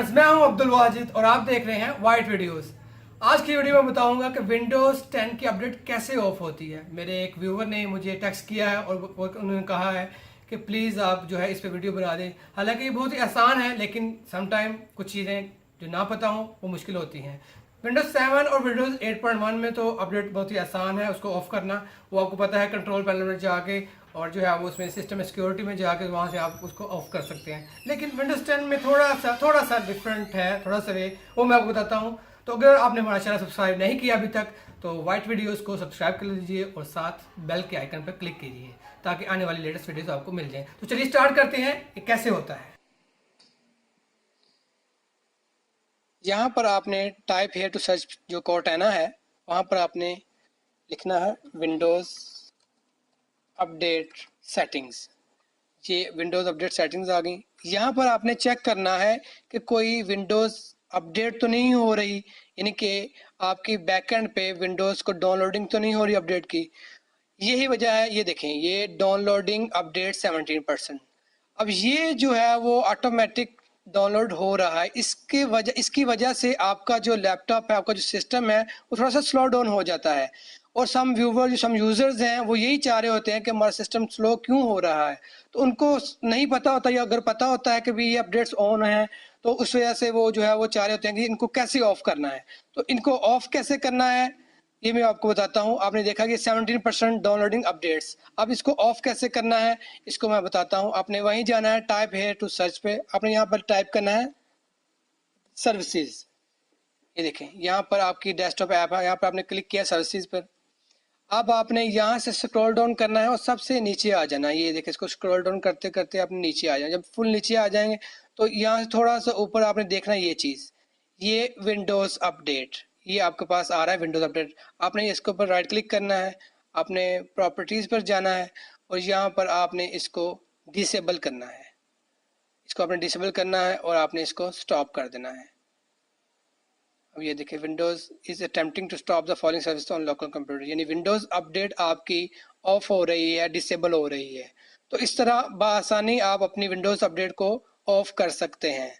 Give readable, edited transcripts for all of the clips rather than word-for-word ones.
Friends, मैं हूं अब्दुल वाजिद और आप देख रहे हैं वाइट वीडियोस। आज की वीडियो में बताऊंगा कि विंडोज 10 की अपडेट कैसे ऑफ होती है। मेरे एक व्यूवर ने मुझे टेक्स्ट किया है और उन्होंने कहा है कि प्लीज़ आप जो है इस पे वीडियो बना दें। हालांकि ये बहुत ही आसान है, लेकिन समटाइम कुछ चीज़ें जो ना पता हो वो मुश्किल होती हैं। विंडोज 7 और विंडोज 8.1 में तो अपडेट बहुत ही आसान है उसको ऑफ करना। वो आपको पता है, कंट्रोल पैनल में जाके और जो है वो उसमें सिस्टम सिक्योरिटी में जाके वहाँ से आप उसको ऑफ कर सकते हैं। लेकिन विंडोज 10 में थोड़ा सा डिफरेंट है, थोड़ा सा वे वो मैं आपको बताता हूँ। तो अगर आपने हमारा चैनल सब्सक्राइब नहीं किया अभी तक तो वाइट वीडियोस को सब्सक्राइब कर लीजिए और साथ बेल के आइकन पर क्लिक कीजिए ताकि आने वाली लेटेस्ट वीडियोस आपको मिल जाएं। तो चलिए स्टार्ट करते हैं ये कैसे होता है। यहाँ पर आपने टाइप हेयर टू सर्च जो कोर्टाना है वहाँ पर आपने लिखना है विंडोज़ अपडेट सेटिंग्स। ये विंडोज़ अपडेट सेटिंग्स आ गई। यहाँ पर आपने चेक करना है कि कोई विंडोज़ अपडेट तो नहीं हो रही, यानी कि आपकी बैकएंड पे विंडोज़ को डाउनलोडिंग तो नहीं हो रही अपडेट की। यही वजह है, ये देखें, ये डाउनलोडिंग अपडेट 17%। अब ये जो है वो ऑटोमेटिक डाउनलोड हो रहा है। इसकी वजह से आपका जो लैपटॉप है, आपका जो सिस्टम है वो थोड़ा सा स्लो डाउन हो जाता है। और सम यूजर्स हैं वो यही चाह रहे होते हैं कि हमारा सिस्टम स्लो क्यों हो रहा है। तो उनको नहीं पता होता, या अगर पता होता है कि भी ये अपडेट्स ऑन है तो उस वजह से वो जो है वो चाह रहे होते हैं कि इनको कैसे ऑफ करना है। तो इनको ऑफ कैसे करना है ये मैं आपको बताता हूँ। आपने देखा कि 17% डाउनलोडिंग अपडेट्स। अब इसको ऑफ कैसे करना है इसको मैं बताता हूँ। आपने वहीं जाना है टाइप हेयर टू सर्च पे, आपने यहाँ पर टाइप करना है सर्विसेज। ये देखें, यहाँ पर आपकी डेस्कटॉप ऐप है, यहाँ पर आपने क्लिक किया सर्विसेज पर। अब आपने यहाँ से स्क्रॉल डाउन करना है और सबसे नीचे आ जाना है। ये देखें, इसको स्क्रॉल डाउन करते करते आपने नीचे आ जाना। जब फुल नीचे आ जाएंगे तो यहाँ से थोड़ा सा ऊपर आपने देखना है ये चीज़, ये विंडोज़ अपडेट, ये आपके पास आ रहा है विंडोज़ अपडेट। आपने इसके ऊपर राइट क्लिक करना है, आपने प्रॉपर्टीज़ पर जाना है और यहाँ पर आपने इसको डिसेबल करना है। इसको आपने डिसेबल करना है और आपने इसको स्टॉप कर देना है। अब ये देखिए, Windows is attempting to stop the following service on local computer, यानी विंडोज अपडेट आपकी ऑफ हो रही है, डिसेबल हो रही है। तो इस तरह बआसानी आप अपनी विंडोज अपडेट को ऑफ कर सकते हैं।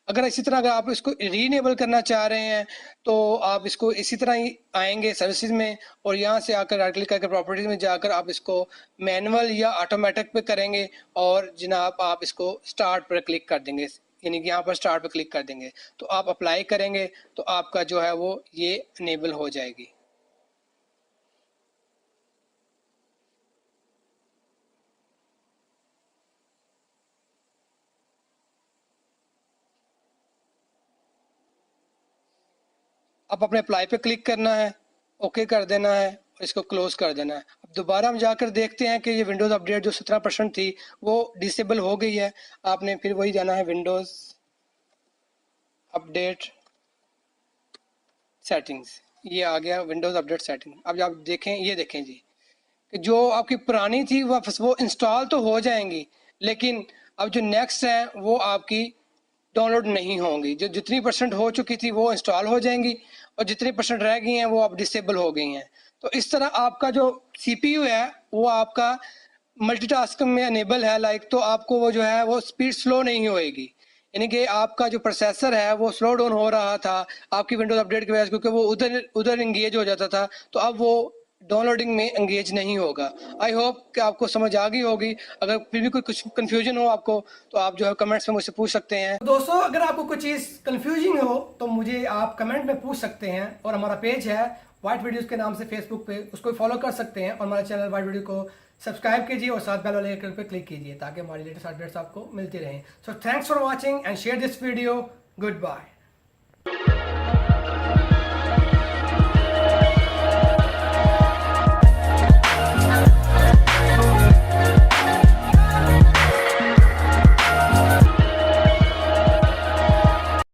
अगर इसी तरह अगर आप इसको रीनेबल करना चाह रहे हैं तो आप इसको इसी तरह ही आएंगे सर्विसेज में और यहाँ से आकर राइट क्लिक करके प्रॉपर्टीज में जाकर आप इसको मैनुअल या ऑटोमेटिक पे करेंगे और जनाब आप इसको स्टार्ट पर क्लिक कर देंगे, यानी कि यहाँ पर स्टार्ट पर क्लिक कर देंगे तो आप अप्लाई करेंगे तो आपका जो है वो ये इनेबल हो जाएगी। अब अपने अप्लाई पे क्लिक करना है, ओके कर देना है और इसको क्लोज कर देना है। अब दोबारा हम जाकर देखते हैं कि ये विंडोज़ अपडेट जो 17% थी वो डिसेबल हो गई है। आपने फिर वही जाना है विंडोज़ अपडेट सेटिंग्स। ये आ गया विंडोज़ अपडेट सेटिंग। अब आप देखें, ये देखें जी कि जो आपकी पुरानी थी वो इंस्टॉल तो हो जाएंगी, लेकिन अब जो नेक्स्ट है वो आपकी डाउनलोड नहीं होंगी। जो जितनी परसेंट हो चुकी थी वो इंस्टॉल हो जाएंगी और जितनी परसेंट रह गई हैं वो अब डिसेबल हो गई हैं। तो इस तरह आपका जो सीपीयू है वो आपका मल्टीटास्किंग में अनेबल है, लाइक, तो आपको वो जो है वो स्पीड स्लो नहीं होएगी। यानी कि आपका जो प्रोसेसर है वो स्लो डाउन हो रहा था आपकी विंडोज अपडेट की वजह से, क्योंकि वो उधर उधर इंगेज हो जाता था, तो अब वो डाउनलोडिंग में एंगेज नहीं होगा। आई होप कि आपको समझ आ गई होगी। अगर फिर भी कोई कुछ कंफ्यूजन हो आपको तो आप जो है कमेंट्स में मुझसे पूछ सकते हैं। दोस्तों, अगर आपको कुछ चीज़ कंफ्यूजिंग हो तो मुझे आप कमेंट में पूछ सकते हैं और हमारा पेज है वाइट वीडियोस के नाम से फेसबुक पे, उसको फॉलो कर सकते हैं और हमारे चैनल वाइट वीडियो को सब्सक्राइब कीजिए और साथ बेल वाले आइकन पर क्लिक कीजिए ताकि हमारी लेटेस्ट अपडेट्स आपको मिलती रहें। So thanks for watching and share this video. Good bye.